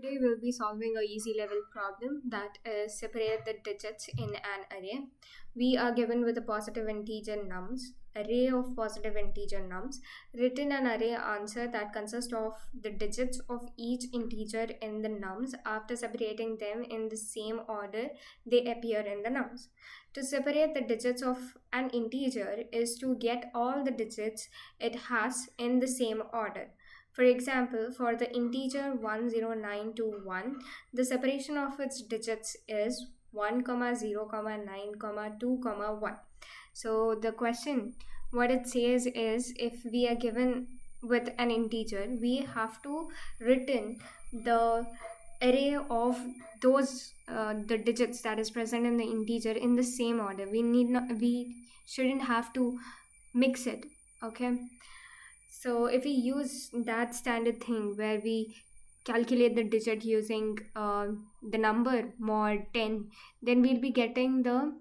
Today we'll be solving a easy level problem that is separate the digits in an array. We are given with a positive integer nums, array of positive integer nums, written an array answer that consists of the digits of each integer in the nums after separating them in the same order they appear in the nums. To separate the digits of an integer is to get all the digits it has in the same order. For example, for the integer 10921, the separation of its digits is 1, 0, 9, 2, 1. So the question, what it says is, if we are given with an integer, we have to written the array of those the digits that is present in the integer in the same order. We shouldn't have to mix it. Okay. So if we use that standard thing where we calculate the digit using the number mod 10, then we'll be getting the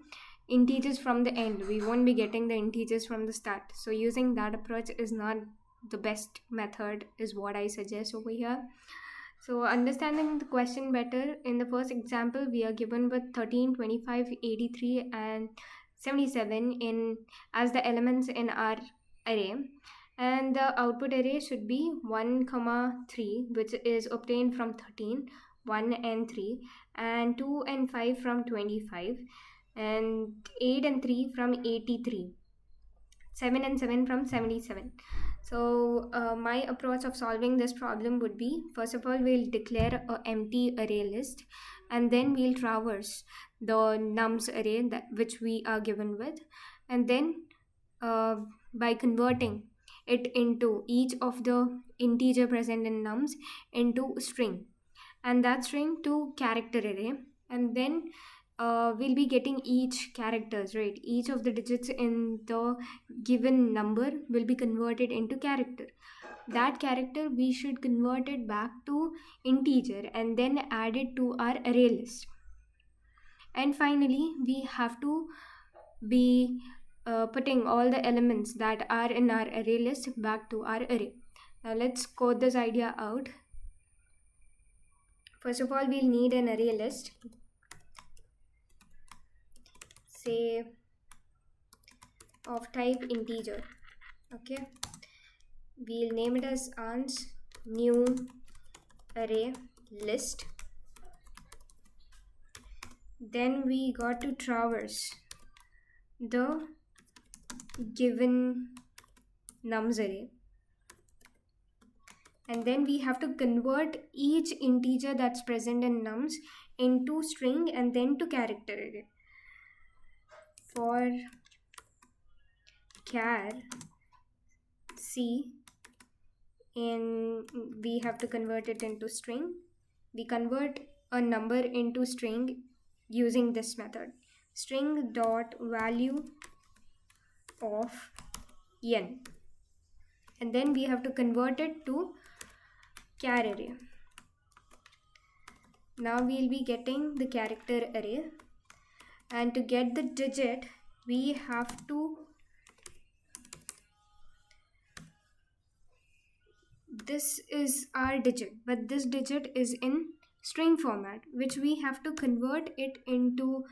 integers from the end. We won't be getting the integers from the start. So using that approach is not the best method, is what I suggest over here. So understanding the question better, in the first example, we are given with 13, 25, 83 and 77 as the elements in our array. And the output array should be 1, 3, which is obtained from 13, 1 and 3, and 2 and 5 from 25, and 8 and 3 from 83, 7 and 7 from 77. So my approach of solving this problem would be, first of all, we'll declare an empty array list, and then we'll traverse the nums array which we are given with, and then by converting it into each of the integer present in nums into string, and that string to character array, and then we'll be getting each characters, right? Each of the digits in the given number will be converted into character. That character we should convert it back to integer and then add it to our array list. And finally, we have to be putting all the elements that are in our array list back to our array. Now let's code this idea out. First of all, we'll need an array list, say of type integer. Okay, we'll name it as ans new array list. Then we got to traverse the given nums array, and then we have to convert each integer that's present in nums into string and then to character array. For char c, we have to convert it into string. We convert a number into string using this method, string dot value of n, and then we have to convert it to char array. Now we'll be getting the character array, and to get the digit we have to, this is our digit, but this digit is in string format, which we have to convert it into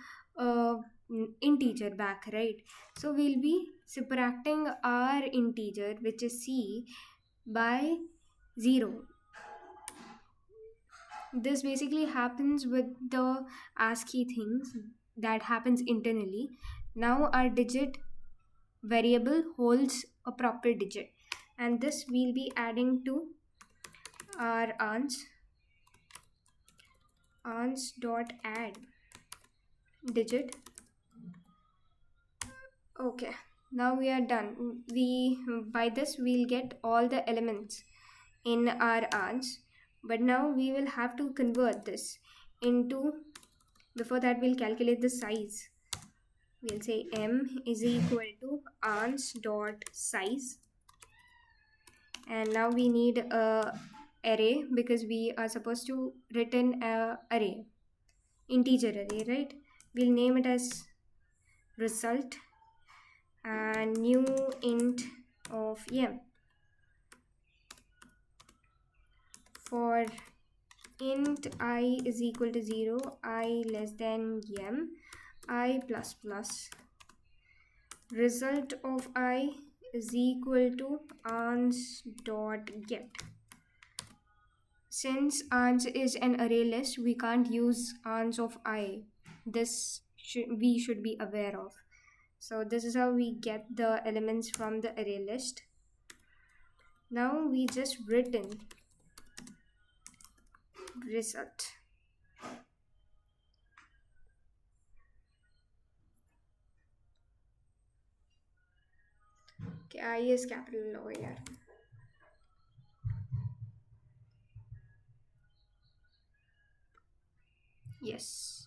integer back, right? So we'll be subtracting our integer, which is c, by 0. This basically happens with the ASCII things that happens internally. Now our digit variable holds a proper digit, and this we'll be adding to our ans dot add digit. Okay, now we are done. By this we'll get all the elements in our ans, but now we will have to convert this into, before that we'll calculate the size. We'll say m is equal to ans dot size, and now we need a array because we are supposed to return a array, integer array, right? We'll name it as result and new int of m. For int I is equal to 0, I less than m, I plus plus. Result of I is equal to ans dot get. Since ans is an array list, we can't use ans of I. This we should be aware of. So this is how we get the elements from the array list. Now we just written result. Okay, I is capital over here. Yes.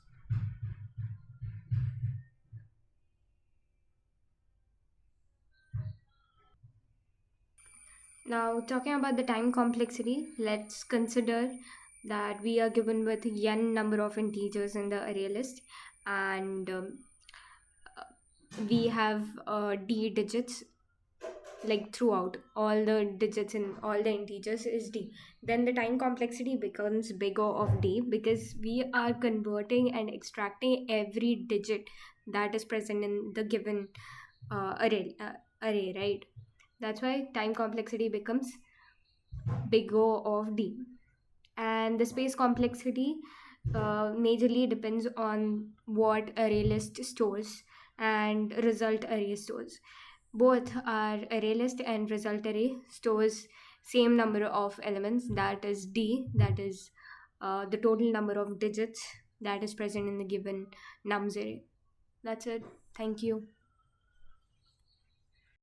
Now talking about the time complexity, let's consider that we are given with n number of integers in the array list, and we have d digits, like throughout all the digits in all the integers is d. Then the time complexity becomes bigger of d, because we are converting and extracting every digit that is present in the given array, right? That's why time complexity becomes bigger of d. And the space complexity majorly depends on what array list stores and result array stores. Both are array list and result array stores same number of elements, that is d, that is the total number of digits that is present in the given nums array. That's it. Thank you.